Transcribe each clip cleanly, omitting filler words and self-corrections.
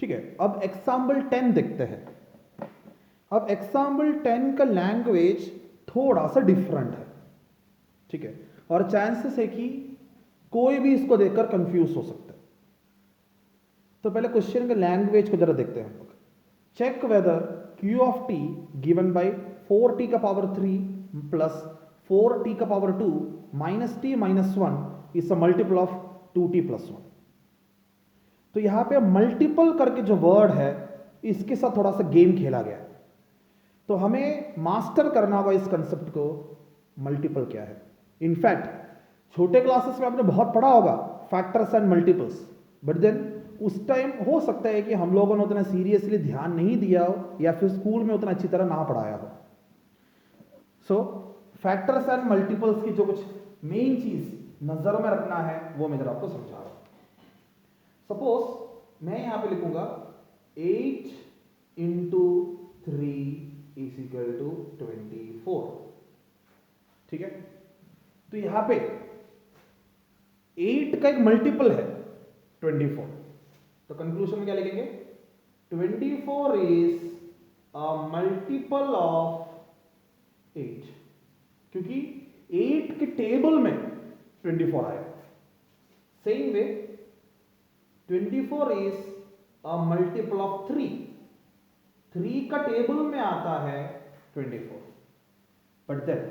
ठीक है, अब एग्जाम्पल 10 देखते हैं। अब एग्जाम्पल 10 का लैंग्वेज थोड़ा सा डिफरेंट है, ठीक है, और चांसेस है कि कोई भी इसको देखकर कंफ्यूज हो सकता है। तो पहले क्वेश्चन के लैंग्वेज को जरा देखते हैं हम लोग। Check whether Q of T given by 4t का पावर 3 प्लस 4t का power 2 minus t minus 1 is a multiple of 2t plus 1। तो यहां पे मल्टीपल करके जो वर्ड है इसके साथ थोड़ा सा गेम खेला गया है। तो हमें मास्टर करना होगा इस कंसेप्ट को, मल्टीपल क्या है। इनफैक्ट छोटे क्लासेस में आपने बहुत पढ़ा होगा factors and multiples, but then उस टाइम हो सकता है कि हम लोगों ने उतना सीरियसली ध्यान नहीं दिया हो या फिर स्कूल में उतना अच्छी तरह ना पढ़ाया हो। सो फैक्टर्स एंड मल्टीपल्स की जो कुछ मेन चीज नजर में रखना है वो मैं जरा आपको समझा रहा हूं। सपोज मैं यहां पे लिखूंगा 8 इंटू 3 इज इक्वल टू 24, ठीक है। तो यहां पे 8 का एक मल्टीपल है 24, तो कंक्लूजन में क्या लिखेंगे, 24 इज अ मल्टीपल ऑफ 8, क्योंकि 8 के टेबल में 24 आया। Same way 24 is a multiple of 3 का टेबल में आता है 24। बट देन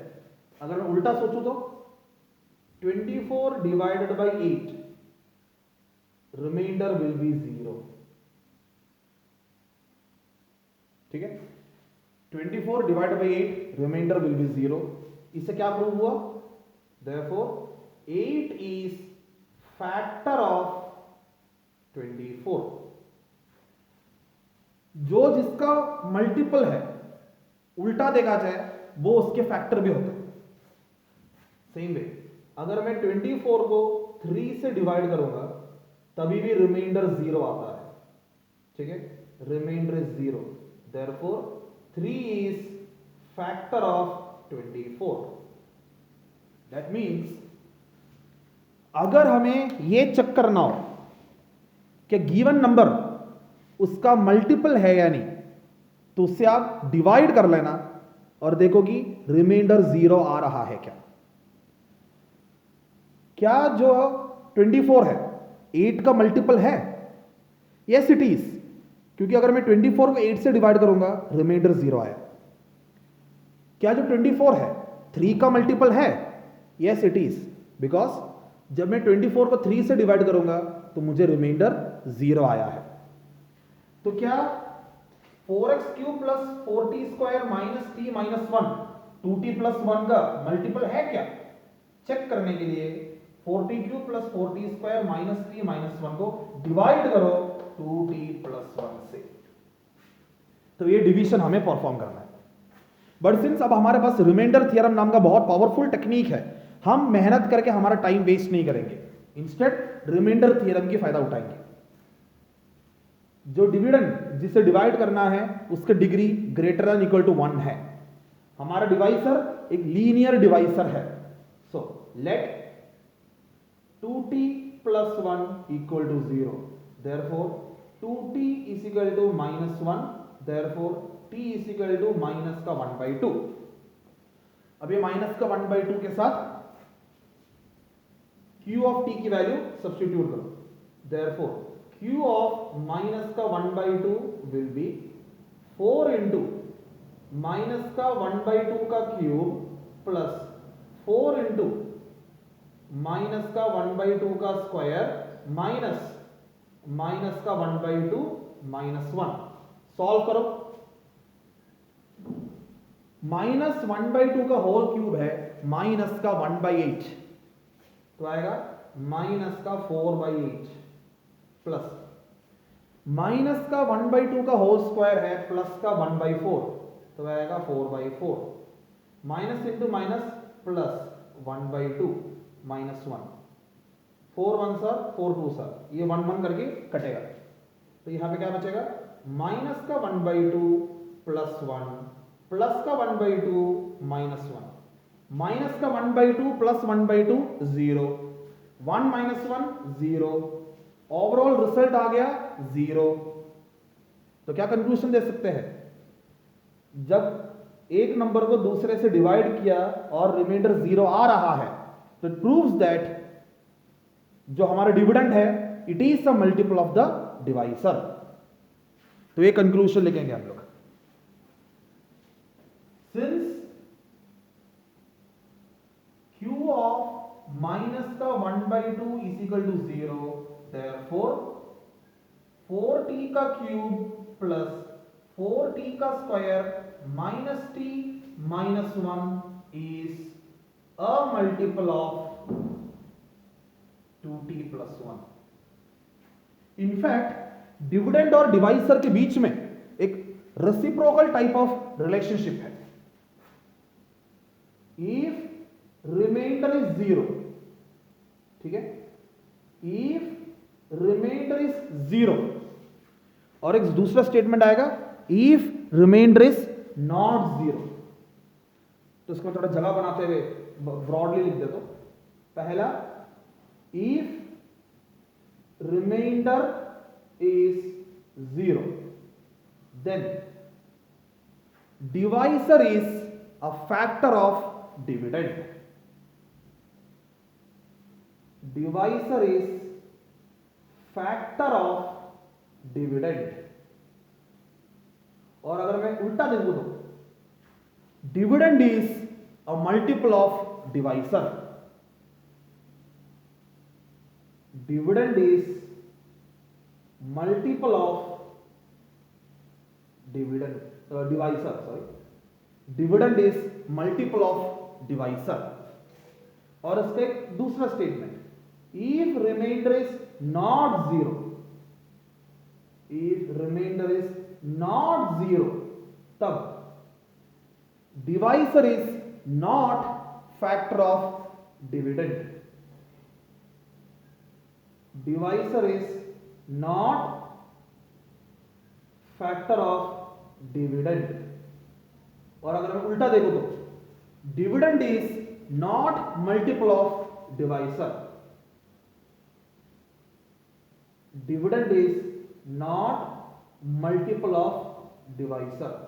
अगर मैं उल्टा सोचूं तो 24 divided by 8 remainder will be 0, ठीक है। 24 divided by 8 remainder will be 0। इससे क्या प्रूव हुआ, देयरफॉर 8 इज फैक्टर ऑफ 24। जो जिसका मल्टीपल है उल्टा देखा जाए वो उसके फैक्टर भी होते हैं। सेम वे अगर मैं 24 को 3 से डिवाइड करूंगा तभी भी रिमाइंडर 0 आता है, ठीक है, remainder is 0, therefore 3 is factor of 24। That means अगर हमें यह चेक करना हो कि गिवन नंबर उसका मल्टीपल है या नहीं, तो उससे आप डिवाइड कर लेना और देखो कि रिमाइंडर 0 आ रहा है क्या। क्या जो 24 है 8 का मल्टीपल है? यस इट इज, क्योंकि अगर मैं 24 को 8 से डिवाइड करूंगा रिमाइंडर 0 आया। क्या जो 24 है 3 का मल्टीपल है? यस इट इज, बिकॉज जब मैं 24 को 3 से डिवाइड करूंगा तो मुझे रिमाइंडर 0 आया है। तो क्या 4x cube plus 4t square minus t minus 1 2t plus 1 का मल्टीपल है क्या? चेक करने के लिए 4t cube plus 4t square minus t minus 1 को डिवाइड करो 2t प्लस 1 से, तो ये डिवीजन हमें परफॉर्म करना है। बट सिंस अब हमारे पास रिमाइंडर थ्योरम नाम का बहुत पावरफुल टेक्निक है, हम मेहनत करके हमारा टाइम वेस्ट नहीं करेंगे, इंस्टेड रिमाइंडर थ्योरम की फायदा उठाएंगे। जो डिविडेंड जिसे डिवाइड करना है उसका degree greater than equal to 1 है। हमारा डिवाइसर एक लीनियर डिवाइसर है, so let 2t plus 1 equal to 0, therefore 2t is equal to minus 1, therefore t is equal to minus का 1/2। अब ये माइनस का 1/2 के साथ q ऑफ t की वैल्यू सब्स्टिट्यूट करो, देयरफॉर q ऑफ माइनस का 1/2 विल बी 4 इंटू माइनस का 1/2 का क्यूब प्लस 4 इंटू माइनस का 1/2 का स्क्वायर माइनस माइनस का 1/2 माइनस 1। सॉल्व करो, माइनस 1/2 का होल क्यूब है माइनस का 1/8, तो आएगा माइनस का 4/8 प्लस माइनस का 1/2 का होल स्क्वायर है प्लस का 1/4, तो आएगा 4/4 minus into minus plus 1/2 minus 1, 4 1 sir 4 2 sir, ये 1 1 करके कटेगा, तो यहां पे क्या बचेगा माइनस का 1/2 प्लस 1 प्लस का 1/2 माइनस 1, माइनस का 1/2 प्लस 1/2 0, 1 माइनस 1 0, ओवरऑल रिजल्ट आ गया 0। तो क्या कंक्लूजन दे सकते हैं? जब एक नंबर को दूसरे से डिवाइड किया और रिमाइंडर 0 आ रहा है, तो इट प्रूव्स दैट जो हमारा डिविडेंड है it is a multiple of the divisor. तो ये कंक्लूजन लिखेंगे हम लोग। सिंस q ऑफ माइनस का 1/2 is equal to 0, therefore 4t का क्यूब प्लस 4t का square minus t minus 1 is a multiple of 2t plus 1। In fact dividend और divisor के बीच में एक रेसिप्रोकल टाइप ऑफ रिलेशनशिप है। इफ रिमाइंडर इज 0, ठीक है, इफ रिमाइंडर इज 0, और एक दूसरा स्टेटमेंट आएगा इफ रिमाइंडर इज नॉट 0। तो इसको थोड़ा जगह बनाते हुए ब्रॉडली लिख दे। तो पहला, if remainder is 0, then divisor is a factor of dividend. Divisor is factor of dividend। और अगर मैं उल्टा देखूं तो dividend is a multiple of divisor. Dividend is multiple of divisor, sorry, dividend is multiple of divisor. और इसका एक दूसरा statement, if remainder is not 0, if remainder is not 0, तब divisor is not factor of dividend. Divisor is not factor of dividend. और अगर मैं उल्टा देखूं तो dividend is not multiple of divisor. Dividend is not multiple of divisor.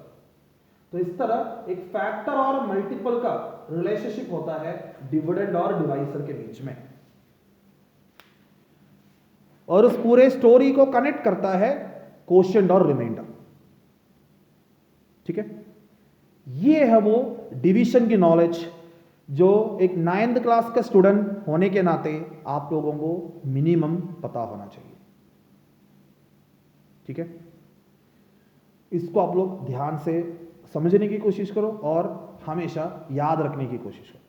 तो इस तरह एक फैक्टर और मल्टीपल का रिलेशनशिप होता है डिविडेंड और डिवाइसर के बीच में, और उस पूरे स्टोरी को कनेक्ट करता है कोशेंट और रिमाइंडर। ठीक है, ये है वो डिवीजन की नॉलेज जो एक 9th क्लास का स्टूडेंट होने के नाते आप लोगों को मिनिमम पता होना चाहिए। ठीक है, इसको आप लोग ध्यान से समझने की कोशिश करो और हमेशा याद रखने की कोशिश करो।